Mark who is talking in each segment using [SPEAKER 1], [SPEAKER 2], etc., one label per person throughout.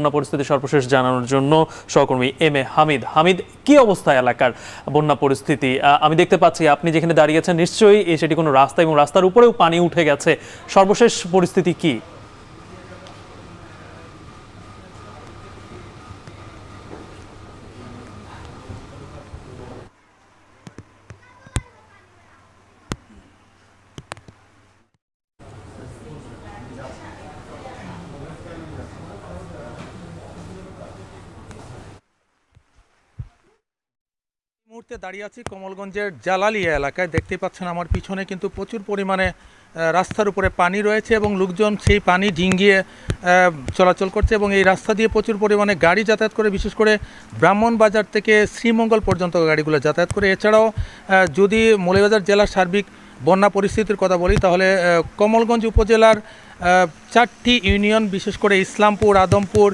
[SPEAKER 1] বন্যা পরিস্থিতি সর্বশেষ জানানোর জন্য সহকর্মী এম এ হামিদ। হামিদ, কি অবস্থা এলাকার বন্যা পরিস্থিতি? আমি দেখতে পাচ্ছি আপনি যেখানে দাঁড়িয়েছেন নিশ্চয়ই সেটি কোনো রাস্তা এবং রাস্তার উপরেও পানি উঠে গেছে। সর্বশেষ পরিস্থিতি কি?
[SPEAKER 2] মুহূর্তে দাঁড়িয়ে আছি কমলগঞ্জের জালালিয়া এলাকায়। দেখতেই পাচ্ছেন আমার পিছনে কিন্তু প্রচুর পরিমাণে রাস্তার উপরে পানি রয়েছে এবং লোকজন সেই পানি ডিঙ্গিয়ে চলাচল করছে এবং এই রাস্তা দিয়ে প্রচুর পরিমাণে গাড়ি যাতায়াত করে, বিশেষ করে ব্রাহ্মণবাজার থেকে শ্রীমঙ্গল পর্যন্ত গাড়িগুলো যাতায়াত করে। এছাড়াও যদি মৌলভীবাজার জেলার সার্বিক বন্যা পরিস্থিতির কথা বলি তাহলে কমলগঞ্জ উপজেলার 4টি ইউনিয়ন, বিশেষ করে ইসলামপুর, আদমপুর,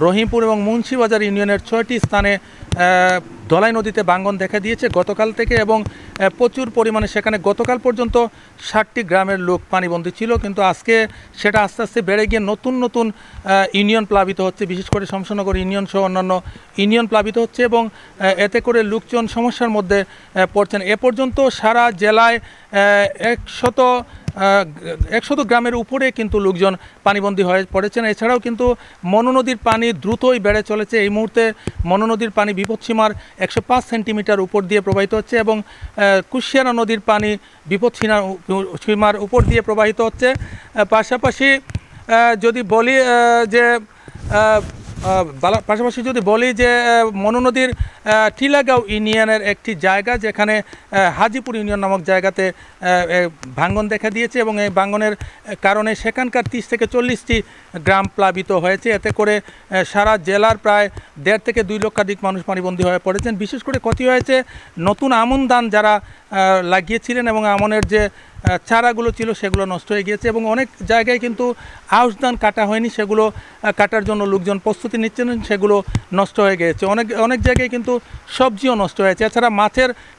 [SPEAKER 2] রহিমপুর এবং মুন্সিবাজার ইউনিয়নের 6টি স্থানে ধলাই নদীতে ভাঙন দেখা দিয়েছে গতকাল থেকে এবং প্রচুর পরিমাণে সেখানে গতকাল পর্যন্ত 60টি গ্রামের লোক পানিবন্দী ছিল, কিন্তু আজকে সেটা আস্তে আস্তে বেড়ে গিয়ে নতুন নতুন ইউনিয়ন প্লাবিত হচ্ছে, বিশেষ করে শমশানগর ইউনিয়ন সহ অন্যান্য ইউনিয়ন প্লাবিত হচ্ছে এবং এতে করে লোকজন সমস্যার মধ্যে পড়ছেন। এ পর্যন্ত সারা জেলায় 100 গ্রামের উপরে কিন্তু লোকজন পানিবন্দী হয়ে পড়েছেন। এছাড়াও কিন্তু মনু নদীর পানি দ্রুতই বেড়ে চলেছে। এই মুহূর্তে মনু নদীর পানি বিপদসীমার 105 সেন্টিমিটার উপর দিয়ে প্রবাহিত হচ্ছে এবং কুশিয়ারা নদীর পানি বিপদসীমার উপর দিয়ে প্রবাহিত হচ্ছে। পাশাপাশি যদি বলি যে মনু নদীর টিলাগাঁও ইউনিয়নের একটি জায়গা, যেখানে হাজিপুর ইউনিয়ন নামক জায়গাতে ভাঙন দেখা দিয়েছে এবং এই ভাঙনের কারণে সেখানকার 30 থেকে 40টি গ্রাম প্লাবিত হয়েছে। এতে করে সারা জেলার প্রায় 1.5 থেকে 2 লক্ষাধিক মানুষ পানিবন্দী হয়ে পড়েছেন। বিশেষ করে ক্ষতি হয়েছে নতুন আমন ধান যারা লাগিয়েছিলেন এবং আমনের যে চারাগুলো ছিল সেগুলো নষ্ট হয়ে গিয়েছে এবং অনেক জায়গায় কিন্তু আউশ ধান কাটা হয়নি, সেগুলো কাটার জন্য লোকজন প্রস্তুতি নিচ্ছেন, সেগুলো নষ্ট হয়ে গিয়েছে। অনেক জায়গায় কিন্তু সবজিও নষ্ট হয়েছে। এছাড়া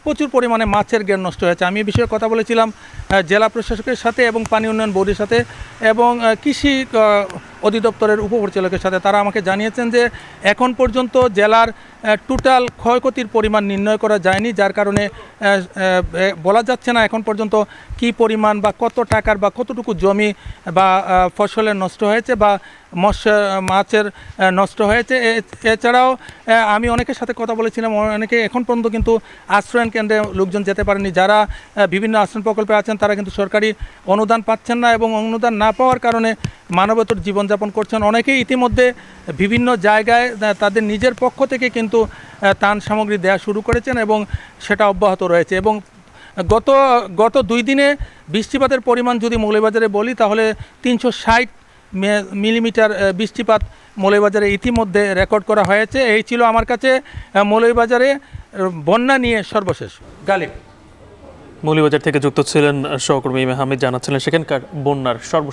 [SPEAKER 2] প্রচুর পরিমাণে মাছের ঘের নষ্ট হয়েছে। আমি এই বিষয়ে কথা বলেছিলাম জেলা প্রশাসকের সাথে এবং পানি উন্নয়ন বোর্ডের সাথে এবং কৃষি অধিদপ্তরের উপপরিচালকের সাথে। তারা আমাকে জানিয়েছেন যে এখন পর্যন্ত জেলার টোটাল ক্ষয়ক্ষতির পরিমাণ নির্ণয় করা যায়নি, যার কারণে বলা যাচ্ছে না এখন পর্যন্ত কি পরিমাণ বা কত টাকার বা কতটুকু জমি বা ফসলের নষ্ট হয়েছে বা মাছের নষ্ট হয়েছে। এছাড়াও আমি অনেকের সাথে কথা বলেছিলাম, অনেকে এখন পর্যন্ত কিন্তু আশ্রয়ন কেন্দ্রে লোকজন যেতে পারেনি। যারা বিভিন্ন আশ্রয়ন প্রকল্পে আছেন তারা কিন্তু সরকারি অনুদান পাচ্ছেন না এবং অনুদান না পাওয়ার কারণে মানবেতর জীবনযাপন করছেন। অনেকেই ইতিমধ্যে বিভিন্ন জায়গায় তাদের নিজের পক্ষ থেকে কিন্তু ত্রাণ সামগ্রী দেওয়া শুরু করেছেন এবং সেটা অব্যাহত রয়েছে। এবং গত 2 দিনে বৃষ্টিপাতের পরিমাণ যদি মৌলভীবাজারে বলি তাহলে 360 মিলিমিটার বৃষ্টিপাত মৌলভীবাজারে ইতিমধ্যে রেকর্ড করা হয়েছে। এই ছিল আমার কাছে মৌলভীবাজারে বন্যা নিয়ে সর্বশেষ। গালিব,
[SPEAKER 1] মৌলভীবাজার থেকে যুক্ত ছিলেন সহকর্মী এম এ হামিদ, জানাচ্ছিলেন সেখানকার বন্যার সর্বশেষ